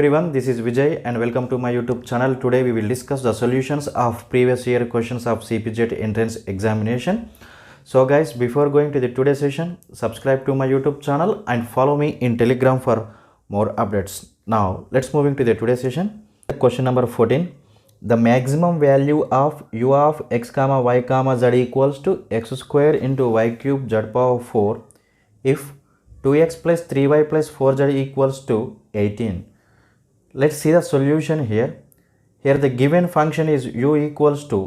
everyone, this is Vijay and welcome to my YouTube channel. Today we will discuss the solutions of previous year questions of CPGET entrance examination. So guys, before going to the today's session, subscribe to my YouTube channel and follow me in Telegram for more updates. Now let's move into the today's session. Question number 14. The maximum value of u of x comma y comma z equals to x square into y cube z power 4 if 2x plus 3y plus 4z equals to 18. Let's see the solution here. Here the given function is u equals to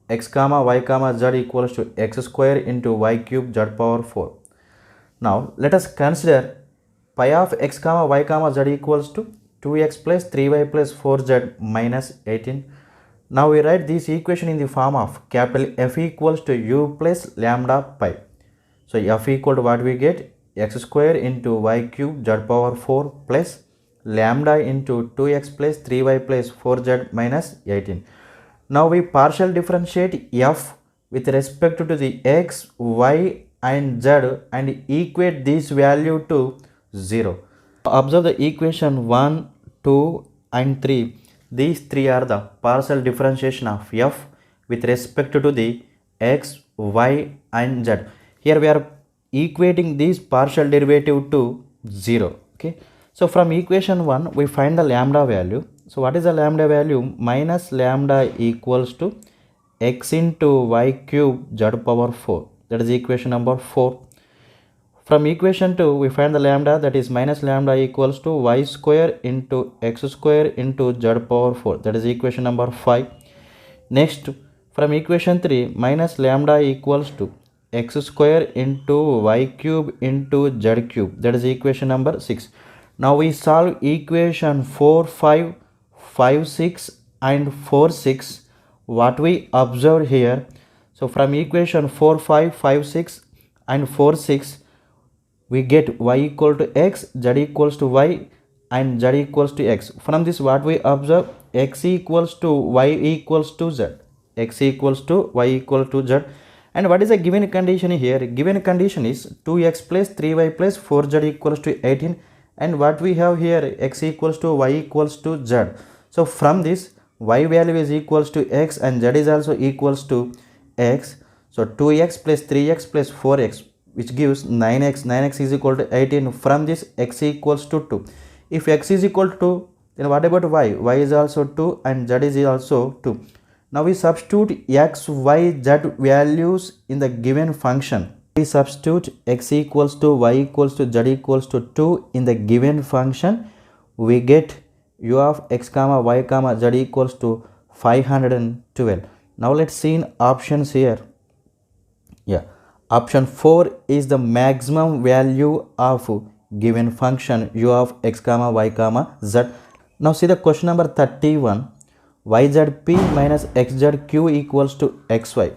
x comma y comma z equals to x square into y cube z power 4. Now let us consider pi of x comma y comma z equals to 2x plus 3y plus 4z minus 18. Now we write this equation in the form of capital F equals to u plus lambda pi. So F equal to what we get? X square into y cube z power 4 plus lambda into 2x plus 3y plus 4z minus 18. Now we partial differentiate f with respect to the x, y and z and equate this value to 0. Observe the equation 1, 2 and 3. These three are the partial differentiation of f with respect to the x, y and z. Here we are equating this partial derivative to 0. Okay. So from equation 1 we find the lambda value. So what is the lambda value? Minus lambda equals to x into y cube z power 4. That is equation number 4. From equation 2 we find the lambda, that is minus lambda equals to y square into x square into z power 4. That is equation number 5. Next from equation 3 minus lambda equals to x square into y cube into z cube. That is equation number 6. Now we solve equation 4, 5, 5, 6 and 4, 6. What we observe here? So from equation 4, 5, 5, 6 and 4, 6 we get y equal to x, z equals to y and z equals to x. From this what we observe? X equals to y equals to z. X equals to y equal to z. And what is the given condition here? Given condition is 2x plus 3y plus 4z equals to 18. And what we have here? X equals to y equals to z. So from this y value is equals to x and z is also equals to x. So 2x plus 3x plus 4x, which gives 9x. 9x is equal to 18. From this x equals to 2. If x is equal to 2, then what about y? Y is also 2 and z is also 2. Now we substitute x, y, z values in the given function. We substitute x equals to y equals to z equals to 2 in the given function. We get u of x comma y comma z equals to 512. Now let's see in options here. Yeah, option 4 is the maximum value of given function u of x comma y comma z. Now see the question number 31. yzp minus xzq equals to xy.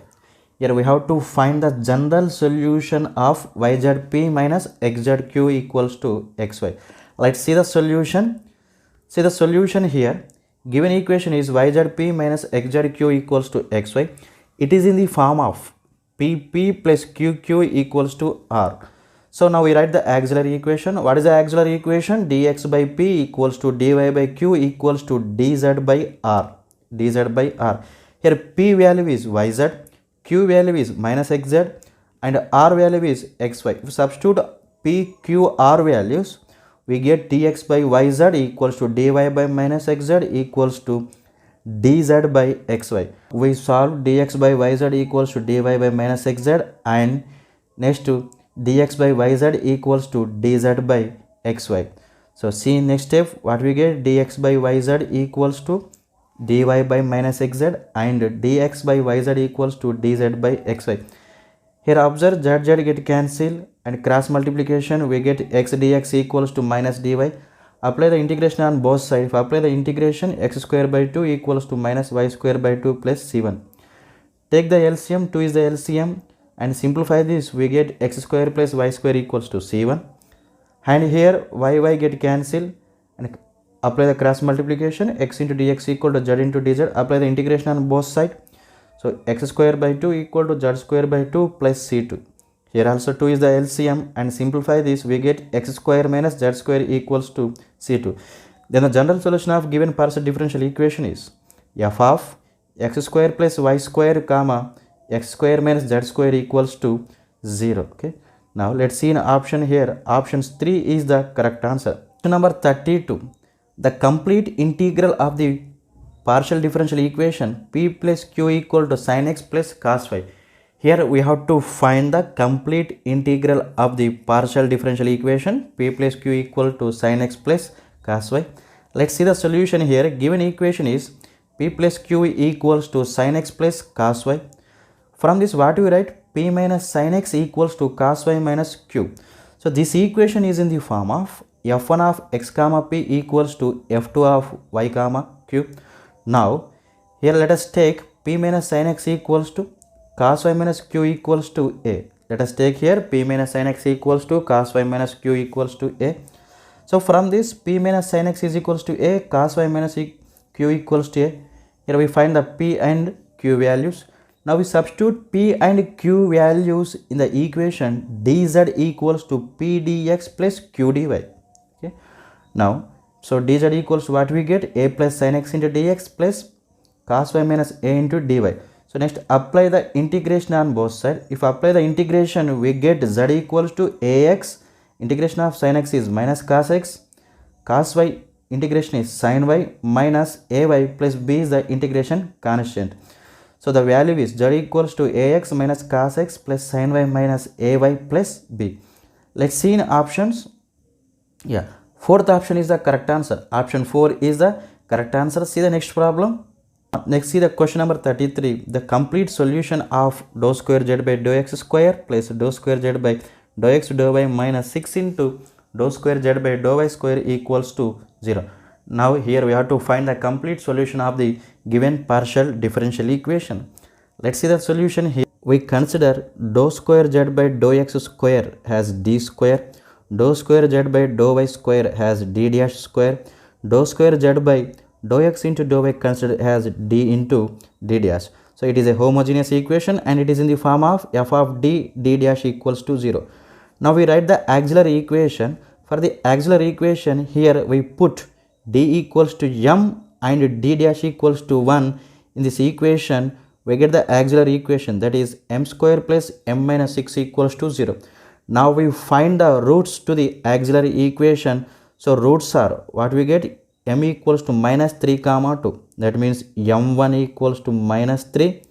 Here we have to find the general solution of yzp minus xzq equals to xy. Let's see the solution. See the solution here. Given equation is yzp minus xzq equals to xy. It is in the form of pp plus qq equals to r. So now we write the auxiliary equation. What is the auxiliary equation? Dx by p equals to dy by q equals to dz by r. dz by r. Here p value is yz, q value is minus xz and r value is xy. If we substitute p, q, r values, we get dx by yz equals to dy by minus xz equals to dz by xy. We solve dx by yz equals to dy by minus xz and next to dx by yz equals to dz by xy. So see next step what we get? Dx by yz equals to dy by minus xz and dx by yz equals to dz by xy. Here observe z get cancelled and cross multiplication we get x dx equals to minus dy. Apply the integration on both sides. If apply the integration, x square by 2 equals to minus y square by 2 plus c1. Take the LCM, 2 is the LCM and simplify this, we get x square plus y square equals to c1. And here y get cancelled and apply the cross multiplication, x into dx equal to z into dz. Apply the integration on both sides. So x square by 2 equal to z square by 2 plus c2. Here also 2 is the LCM and simplify this, we get x square minus z square equals to c2. Then the general solution of given partial differential equation is f of x square plus y square comma x square minus z square equals to 0. Okay. Now let's see an option here. Options 3 is the correct answer. Question number 32. The complete integral of the partial differential equation p plus q equal to sin x plus cos y. Here we have to find the complete integral of the partial differential equation p plus q equal to sin x plus cos y. Let's see the solution here. Given equation is p plus q equals to sin x plus cos y. From this what we write? P minus sin x equals to cos y minus q. So this equation is in the form of f1 of x comma p equals to f2 of y comma q. Now here let us take p minus sin x equals to cos y minus q equals to a. Let us take here p minus sin x equals to cos y minus q equals to a. So from this p minus sin x is equals to a, cos y minus q equals to a. Here we find the p and q values. Now we substitute p and q values in the equation dz equals to p dx plus q dy. Okay. Now so dz equals to what we get? A plus sin x into dx plus cos y minus a into dy. So next apply the integration on both sides. If apply the integration, we get z equals to ax. Integration of sin x is minus cos x. Cos y integration is sin y minus ay plus b is the integration constant. So the value is z equals to ax minus cos x plus sin y minus ay plus b. Let's see in options. Yeah, fourth option is the correct answer. Option 4 is the correct answer. See the next problem. Next see the question number 33. The complete solution of dou square z by dou x square plus dou square z by dou x dou y minus 6 into dou square z by dou y square equals to 0. Now here we have to find the complete solution of the given partial differential equation. Let's see the solution here. We consider dou square z by dou x square has d square, dou square z by dou y square has d dash square, dou square z by dou x into dou y considered as d into d dash. So it is a homogeneous equation and it is in the form of f of d dash equals to 0. Now we write the auxiliary equation. For the auxiliary equation here we put d equals to m and d dash equals to 1. In this equation we get the auxiliary equation, that is m square plus m minus 6 equals to 0. Now we find the roots to the auxiliary equation. So roots are what we get? M equals to minus 3 comma 2. That means m1 equals to minus 3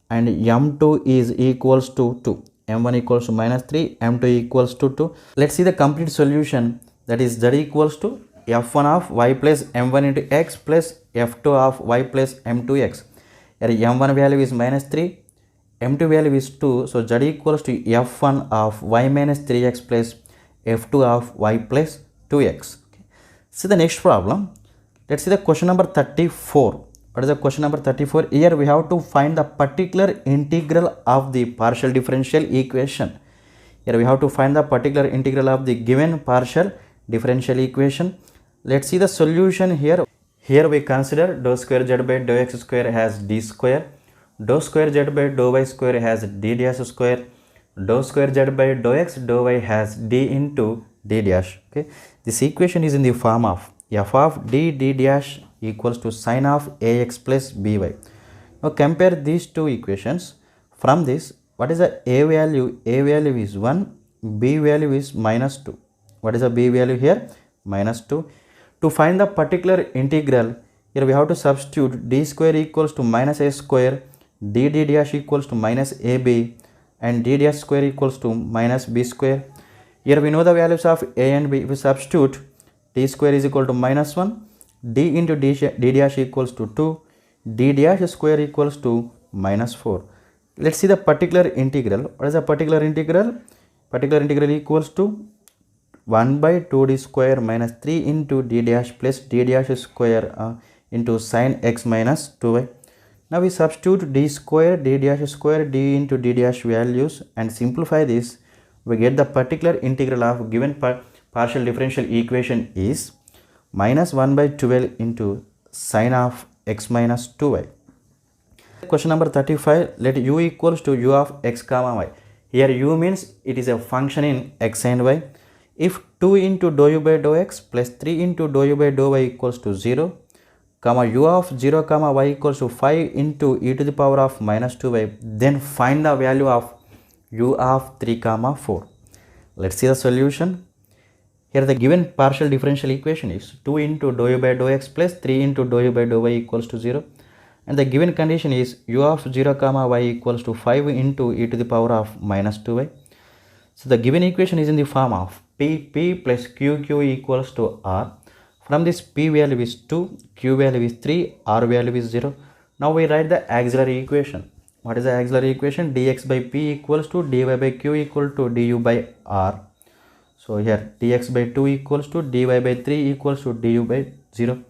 and m2 is equals to 2. m1 equals to minus 3, m2 equals to 2. Let's see the complete solution, that is z equals to f1 of y plus m1 into x plus f2 of y plus m2x. Here m1 value is minus 3, m2 value is 2. So z equals to f1 of y minus 3x plus f2 of y plus 2x. Okay. See the next problem. Let's see the question number 34. What is the question number 34? Here we have to find the particular integral of the partial differential equation. Here we have to find the particular integral of the given partial differential equation. Let's see the solution here. Here we consider dou square z by dou x square has d square, dou square z by dou y square has d dash square, dou square z by dou x dou y has d into d dash. Okay, this equation is in the form of f of d dash equals to sin of ax plus by. Now compare these two equations. From this, what is the a value? A value is 1, b value is minus 2. What is the b value here? Minus 2. To find the particular integral, here we have to substitute d square equals to minus a square, d dash equals to minus ab and d dash square equals to minus b square. Here we know the values of a and b. We substitute d square is equal to minus 1, d into d dash equals to 2, d dash square equals to minus 4. Let's see the particular integral. What is the particular integral? Particular integral equals to 1 by 2d square minus 3 into d dash plus d dash square into sin x minus 2y. Now we substitute d square, d dash square, d into d dash values and simplify this. We get the particular integral of given partial differential equation is minus 1 by 12 into sin of x minus 2y. Question number 35. Let u equals to u of x comma y. Here u means it is a function in x and y. if 2 into dou u by dou x plus 3 into dou u by dou y equals to 0, comma u of 0 comma y equals to 5 into e to the power of minus 2y, then find the value of u of 3 comma 4. Let's see the solution. Here the given partial differential equation is 2 into dou u by dou x plus 3 into dou u by dou y equals to 0, and the given condition is u of 0 comma y equals to 5 into e to the power of minus 2y. So the given equation is in the form of P plus QQ equals to R. From this P value is 2, Q value is 3, R value is 0. Now we write the auxiliary equation. What is the auxiliary equation? Dx by P equals to dy by Q equal to du by R. So here dx by 2 equals to dy by 3 equals to du by 0.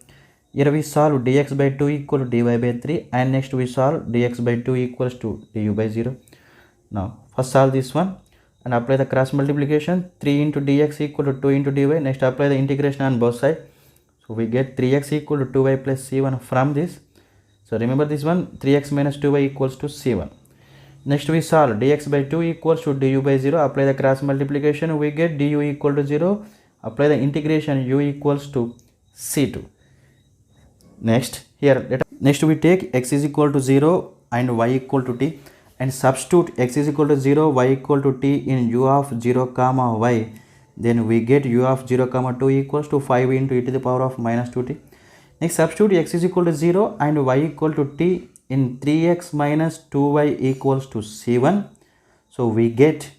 Here we solve dx by 2 equal to dy by 3, and next we solve dx by 2 equals to du by 0. Now first solve this one and apply the cross multiplication. 3 into dx equal to 2 into dy. Next apply the integration on both sides. So we get 3x equal to 2y plus c1 from this. So remember this one, 3x minus 2y equals to c1. Next we solve dx by 2 equals to du by 0. Apply the cross multiplication. We get du equal to 0. Apply the integration, u equals to c2. Next we take x is equal to 0 and y equal to t, and substitute x is equal to 0, y equal to t in u of 0 comma y. Then we get u of 0 comma 2 equals to 5 into e to the power of minus 2t. Next substitute x is equal to 0 and y equal to t in 3x minus 2y equals to c1. So we get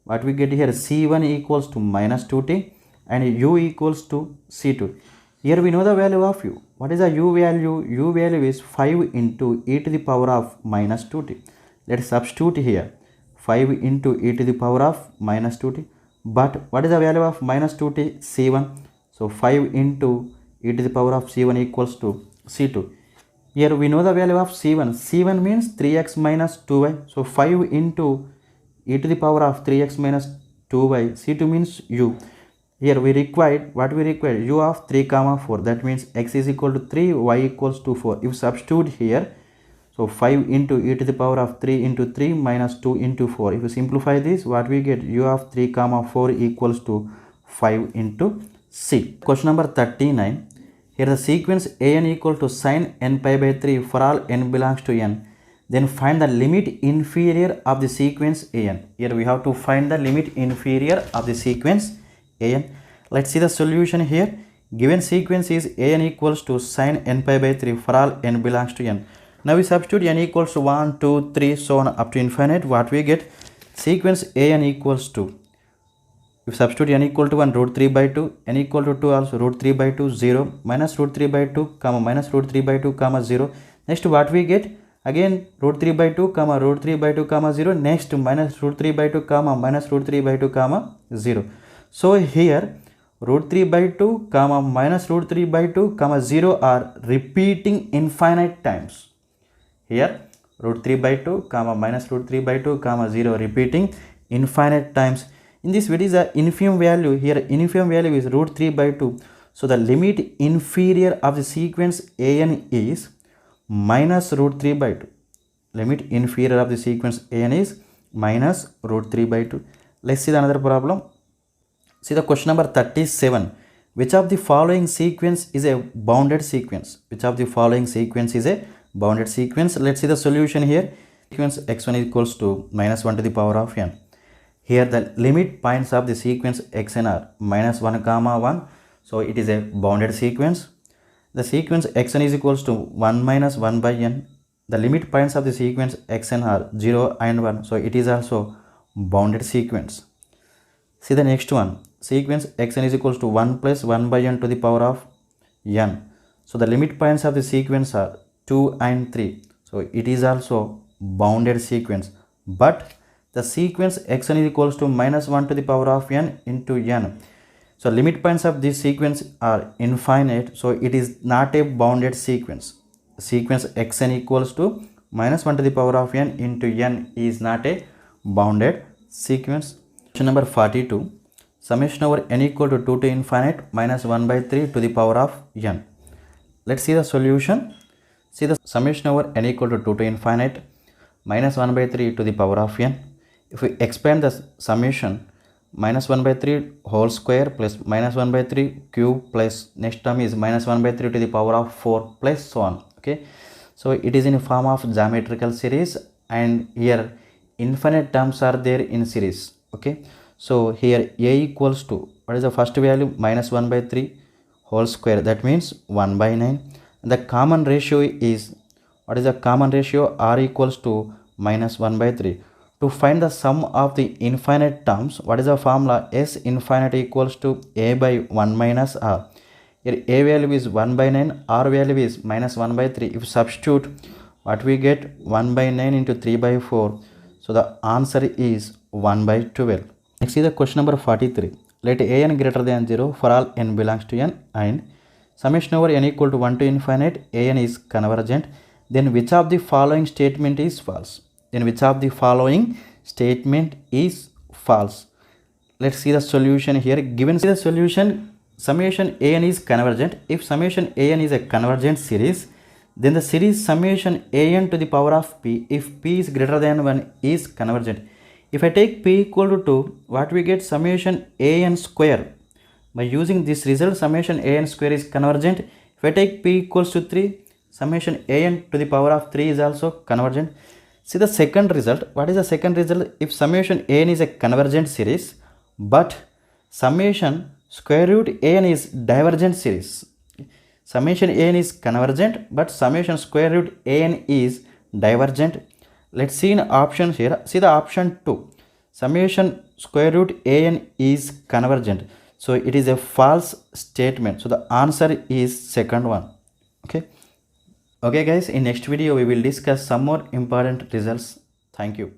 what we get here, c1 equals to minus 2t and u equals to c2. Here we know the value of u. What is the u value? U value is 5 into e to the power of minus 2t. Let's substitute here 5 into e to the power of minus 2t. But what is the value of minus 2t? c1. So 5 into e to the power of c1 equals to c2. Here we know the value of c1. c1 means 3x minus 2y. So 5 into e to the power of 3x minus 2y. c2 means u. Here we required u of 3 comma 4. That means x is equal to 3, y equals to 4. If substitute here, so 5 into e to the power of 3 into 3 minus 2 into 4. If you simplify this, what we get? U of 3 comma 4 equals to 5 into c. Question number 39. Here the sequence an equal to sin n pi by 3 for all n belongs to n. Then find the limit inferior of the sequence an. Here we have to find the limit inferior of the sequence an. Let's see the solution here. Given sequence is an equals to sin n pi by 3 for all n belongs to n. Now we substitute n equals to 1, 2, 3, so on up to infinite. What we get? Sequence an equals to, if substitute n equal to 1, root 3 by 2, n equal to 2 also root 3 by 2, 0, minus root 3 by 2, comma minus root 3 by 2, comma 0. Next what we get? Again root 3 by 2, comma root 3 by 2, comma 0. Next minus root 3 by 2, comma minus root 3 by 2, comma 0. So here root 3 by 2, comma minus root 3 by 2, comma 0 are repeating infinite times. Here root 3 by 2, comma minus root 3 by 2, comma 0 repeating infinite times. In this, what is the infimum value? Here infimum value is root 3 by 2. So the limit inferior of the sequence an is minus root 3 by 2. Limit inferior of the sequence an is minus root 3 by 2. Let's see the another problem. See the question number 37. Which of the following sequence is a bounded sequence? Which of the following sequence is a bounded sequence? Let's see the solution here. Sequence x1 equals to minus 1 to the power of n. Here the limit points of the sequence xn are minus 1 comma 1. So it is a bounded sequence. The sequence xn is equals to 1 minus 1 by n. The limit points of the sequence xn are 0 and 1. So it is also bounded sequence. See the next one. Sequence xn is equals to 1 plus 1 by n to the power of n. So the limit points of the sequence are 2 and 3. So it is also bounded sequence. But the sequence xn is equals to minus 1 to the power of n into n. So limit points of this sequence are infinite. So it is not a bounded sequence. Sequence xn equals to minus 1 to the power of n into n is not a bounded sequence. Question number 42. Summation over n equal to 2 to infinite minus 1 by 3 to the power of n. Let's see the solution. See the summation over n equal to 2 to infinite minus 1 by 3 to the power of n. If we expand the summation, minus 1 by 3 whole square plus minus 1 by 3 cube plus next term is minus 1 by 3 to the power of 4 plus so on. Okay, so it is in form of geometrical series, and here infinite terms are there in series. Okay, so here a equals to, what is the first value, minus 1 by 3 whole square, that means 1 by 9. The common ratio is, what is the common ratio, r equals to minus 1 by 3. To find the sum of the infinite terms, what is the formula, s infinite equals to a by 1 minus r. Here a value is 1 by 9, r value is minus 1 by 3. If substitute, what we get, 1 by 9 into 3 by 4. So the answer is 1 by 12. Next is the question number 43. Let an greater than 0 for all n belongs to n, and summation over n equal to 1 to infinite an is convergent. Then which of the following statement is false? Then which of the following statement is false? Let's see the solution here. Given the solution, summation an is convergent. If summation an is a convergent series, then the series summation an to the power of p, if p is greater than 1, is convergent. If I take p equal to 2, what we get, summation an square. By using this result, summation an square is convergent. If I take p equals to 3, summation an to the power of 3 is also convergent. See the second result. What is the second result? If summation an is a convergent series, but summation square root an is divergent series. Summation an is convergent, but summation square root an is divergent. Let's see in options here. See the option 2. Summation square root an is convergent. So it is a false statement. So the answer is second one. Okay guys, in next video we will discuss some more important results. Thank you.